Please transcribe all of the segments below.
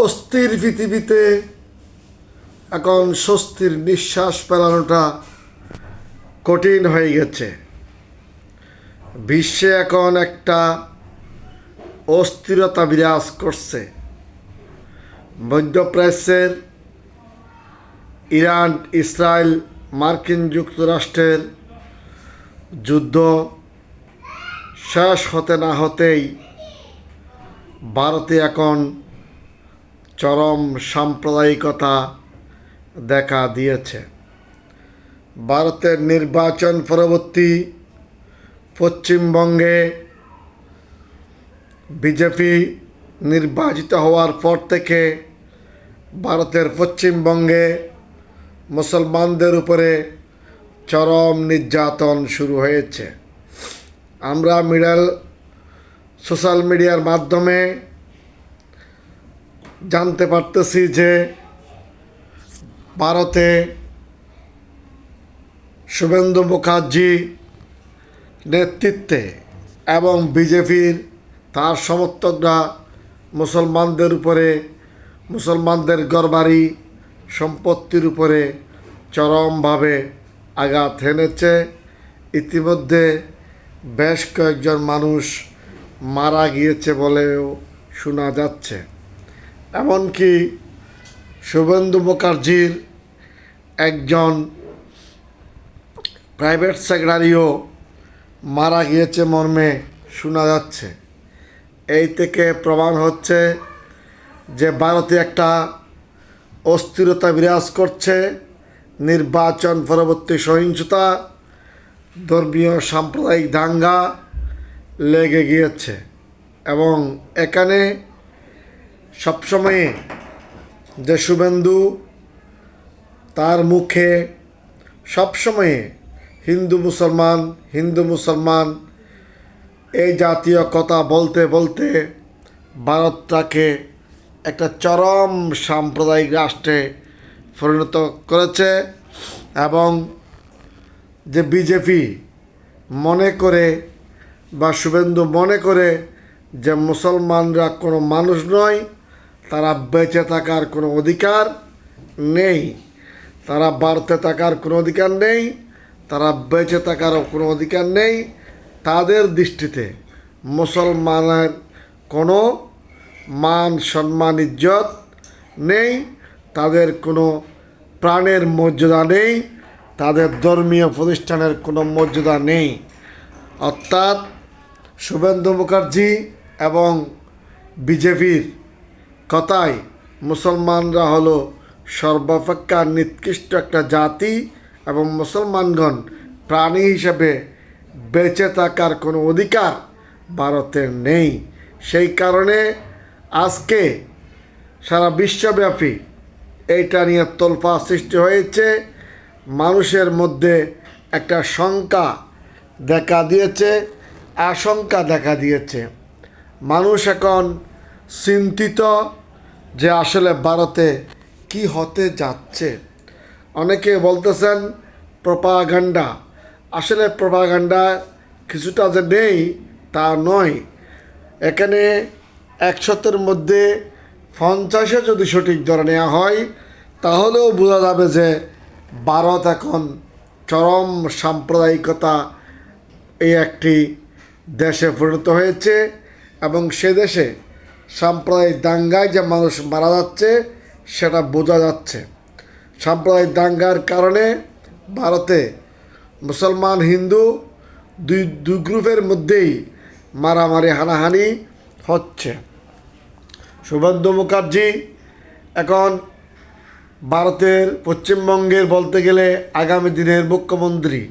অস্থির পৃথিবীতে এখন স্বস্তির নিঃশ্বাস ফেলানোটা কঠিন হয়ে গেছে। বিশ্বে এখন একটা অস্থিরতা বিরাজ করছে। মধ্যপ্রাচ্যের ইরান, ইসরায়েল, মার্কিন যুক্তরাষ্ট্রের যুদ্ধ শেষ হতে না হতেই ভারতে এখন চরম সাম্প্রদায়িকতা দেখা দিয়েছে। ভারতের নির্বাচন পরবর্তী পশ্চিমবঙ্গে বিজেপি নির্বাচিত হওয়ার পর থেকে ভারতের পশ্চিমবঙ্গে মুসলমানদের উপরে চরম নির্যাতন শুরু হয়েছে। আমরা সোশ্যাল মিডিয়ার মাধ্যমে জানতে পারতেছি যে ভারতে শুভেন্দু মুখার্জি নেতৃত্বে এবং বিজেপির তার সমর্থকরা মুসলমানদের উপরে, মুসলমানদের ঘরবাড়ি সম্পত্তির উপরে চরমভাবে আঘাত হেনেছে। ইতিমধ্যে বেশ কয়েকজন মানুষ মারা গিয়েছে বলেও শোনা যাচ্ছে। এমনকি শুভেন্দু মুখার্জির একজন প্রাইভেট সেক্রেটারিও মারা গিয়েছে মর্মে শোনা যাচ্ছে। এই থেকে প্রমাণ হচ্ছে যে ভারতে একটা অস্থিরতা বিরাজ করছে। নির্বাচন পরবর্তী সহিংসতা, ধর্মীয় সাম্প্রদায়িক দাঙ্গা লেগে গিয়েছে এবং এখানে সবসময়ে যে শুভেন্দু তার মুখে সবসময়ে হিন্দু মুসলমান এই জাতীয় কথা বলতে বলতে ভারতটাকে একটা চরম সাম্প্রদায়িক রাষ্ট্রে পরিণত করেছে। এবং যে বিজেপি মনে করে বা শুভেন্দু মনে করে যে মুসলমানরা কোনো মানুষ নয়, তারা বেঁচে থাকার কোনো অধিকার নেই, তারা ভারতে থাকার কোনো অধিকার নেই, তারা বেঁচে থাকারও কোনো অধিকার নেই, তাদের দৃষ্টিতে মুসলমানের কোনো মান সম্মান ইজ্জত নেই, তাদের কোনো প্রাণের মর্যাদা নেই, তাদের ধর্মীয় প্রতিষ্ঠানের কোনো মর্যাদা নেই। অর্থাৎ শুভেন্দু মুখার্জি এবং বিজেপির কথায় মুসলমানরা হলো সর্বাপেক্ষা নিকৃষ্ট একটা জাতি এবং মুসলমানগণ প্রাণী হিসেবে বেঁচে থাকার কোনো অধিকার ভারতের নেই। সেই কারণে আজকে সারা বিশ্বব্যাপী এইটা নিয়ে তোলপাড় সৃষ্টি হয়েছে। মানুষের মধ্যে একটা শঙ্কা দেখা দিয়েছে, আশঙ্কা দেখা দিয়েছে। মানুষ এখন চিন্তিত যে আসলে ভারতে কি হতে যাচ্ছে। অনেকে বলতেছেন প্রপাগান্ডা। আসলে প্রপাগান্ডা কিছুটা যে নেই তা নয়। এখানে 100-এর মধ্যে 50 যদি সঠিক ধরে নেওয়া হয় তাহলেও বোঝা যাবে যে ভারত এখন চরম সাম্প্রদায়িকতা এই একটি দেশে পরিণত হয়েছে এবং সে দেশে সাম্প্রদায়িক দাঙ্গায় যে মানুষ মারা যাচ্ছে সেটা বোঝা যাচ্ছে। সাম্প্রদায়িক দাঙ্গার কারণে ভারতে মুসলমান হিন্দু দুই গ্রুপের মধ্যেই মারামারি হানাহানি হচ্ছে। শুভেন্দু মুখার্জি এখন ভারতের পশ্চিমবঙ্গের বলতে গেলে আগামী দিনের মুখ্যমন্ত্রী।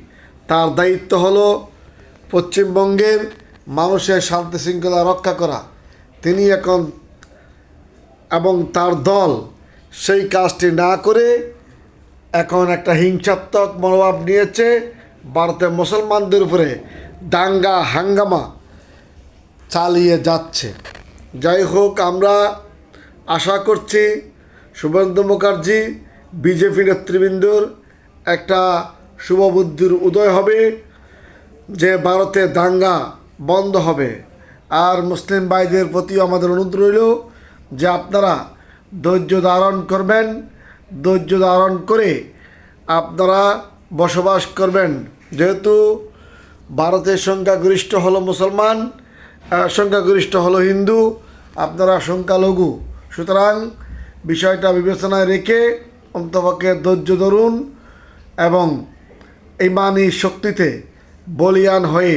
তার দায়িত্ব হলো পশ্চিমবঙ্গের মানুষের শান্তি শৃঙ্খলা রক্ষা করা। তিনি এখন এবং তার দল সেই কাজটি না করে এখন একটা হিংসাত্মক মনোভাব নিয়েছে। ভারতের মুসলমানদের উপরে দাঙ্গা হাঙ্গামা চালিয়ে যাচ্ছে। যাই হোক, আমরা আশা করছি শুভেন্দু মুখার্জি বিজেপি নেতৃবৃন্দর একটা শুভবুদ্ধির উদয় হবে যে ভারতে দাঙ্গা বন্ধ হবে। আর মুসলিম ভাইদের প্রতিও আমাদের অনুরোধ রইল যে আপনারা ধৈর্য ধারণ করবেন, ধৈর্য ধারণ করে আপনারা বসবাস করবেন। যেহেতু ভারতের সংখ্যাগরিষ্ঠ হলো মুসলমান, সংখ্যাগরিষ্ঠ হলো হিন্দু, আপনারা সংখ্যালঘু, সুতরাং বিষয়টা বিবেচনায় রেখে অন্তপক্ষে ধৈর্য ধরুন এবং ইমানি শক্তিতে বলীয়ান হয়ে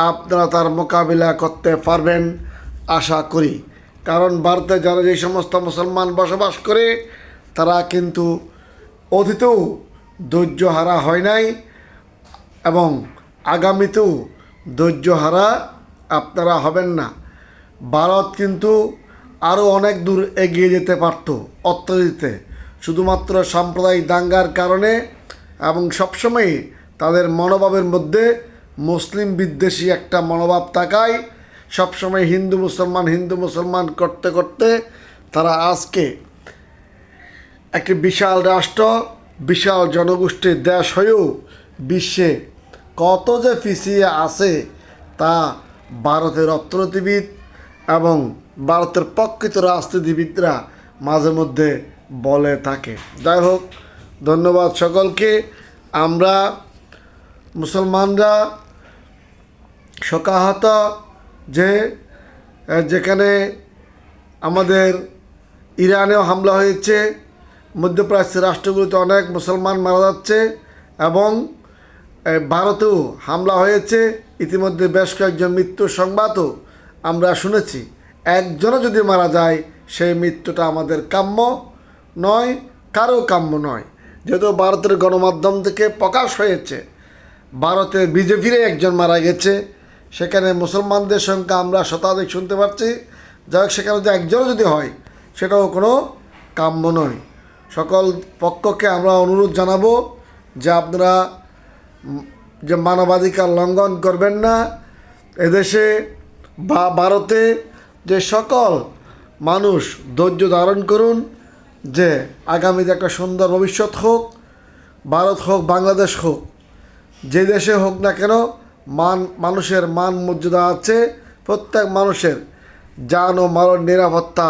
আপনারা তার মোকাবিলা করতে পারবেন আশা করি। কারণ ভারতে যারা যে সমস্ত মুসলমান বসবাস করে তারা কিন্তু অতীতেও ধৈর্যহারা হয় নাই এবং আগামীতেও ধৈর্যহারা আপনারা হবেন না। ভারত কিন্তু আরও অনেক দূর এগিয়ে যেতে পারত অর্থনীতিতে, শুধুমাত্র সাম্প্রদায়িক দাঙ্গার কারণে এবং সবসময় তাদের মনোভাবের মধ্যে মুসলিম বিদ্বেষী একটা মনোভাব থাকায় সবসময় হিন্দু মুসলমান করতে করতে তারা আজকে একটি বিশাল রাষ্ট্র, বিশাল জনগোষ্ঠীর দেশ হয়েও বিশ্বে কত যে পিছিয়ে আছে তা ভারতের অর্থনীতিবিদ এবং ভারতের প্রকৃত রাজনীতিবিদরা মাঝে মধ্যে বলে থাকে। যাই হোক, ধন্যবাদ সকলকে। আমরা মুসলমানরা শোকাহত যে যেখানে আমাদের ইরানেও হামলা হয়েছে, মধ্যপ্রাচ্যের রাষ্ট্রগুলিতে অনেক মুসলমান মারা যাচ্ছে এবং ভারতেও হামলা হয়েছে। ইতিমধ্যে বেশ কয়েকজন মৃত্যুর সংবাদও আমরা শুনেছি। একজনও যদি মারা যায় সেই মৃত্যুটা আমাদের কাম্য নয়, কারো কাম্য নয়। যেহেতু ভারতের গণমাধ্যম থেকে প্রকাশ হয়েছে ভারতে বিজেপির একজন মারা গেছে, সেখানে মুসলমানদের সংখ্যা আমরা শতাধিক শুনতে পাচ্ছি। যাই হোক, সেখানে যদি একজনও যদি হয় সেটাও কোনো কাম্য নয়। সকল পক্ষকে আমরা অনুরোধ জানাবো যে আপনারা যে মানবাধিকার লঙ্ঘন করবেন না। এদেশে বা ভারতে যে সকল মানুষ ধৈর্য ধারণ করুন, যে আগামীতে একটা সুন্দর ভবিষ্যৎ হোক। ভারত হোক, বাংলাদেশ হোক, যে দেশে হোক না কেন, মানুষের মান মর্যাদা আছে। প্রত্যেক মানুষের জান ও মালের নিরাপত্তা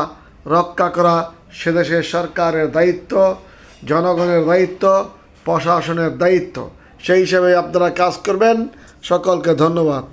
রক্ষা করা সে দেশের সরকারের দায়িত্ব, জনগণের দায়িত্ব, প্রশাসনের দায়িত্ব। সেই হিসেবে আপনারা কাজ করবেন। সকলকে ধন্যবাদ।